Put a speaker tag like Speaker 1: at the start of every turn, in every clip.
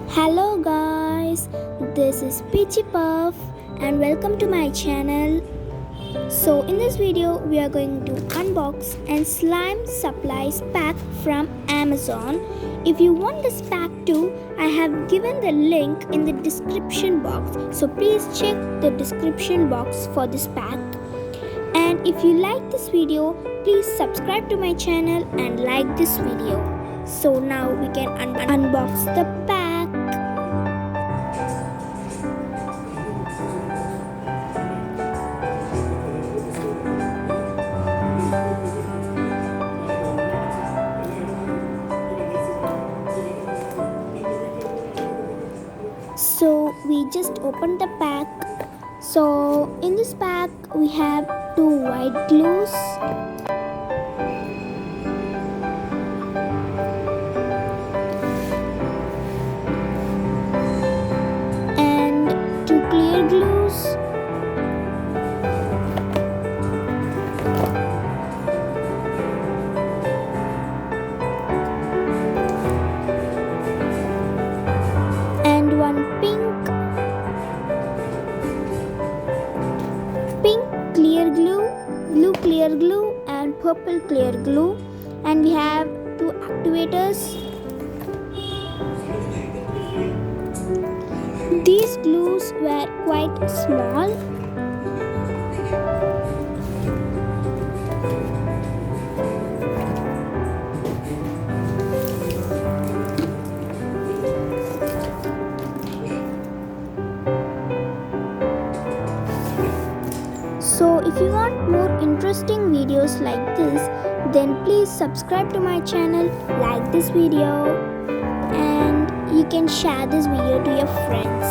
Speaker 1: Hello guys, this is PICHI and welcome to my channel. So in this video we are going to unbox and slime supplies pack from Amazon. If you want this pack too, I have given the link in the description box. So please check the description box for this pack. And if you like this video, please subscribe to my channel and like this video. So now we can unbox the pack. So we just opened the pack. So in this pack we have two white glues, and two clear glues, and one pink clear glue, blue clear glue, and purple clear glue. And we have two activators. These glues were quite small. So if you want more interesting videos like this, then please subscribe to my channel, like this video, and you can share this video to your friends.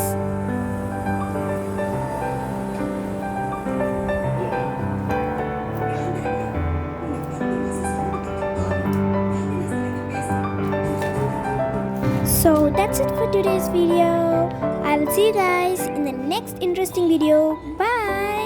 Speaker 1: So that's it for today's video. I will see you guys in the next interesting video. Bye.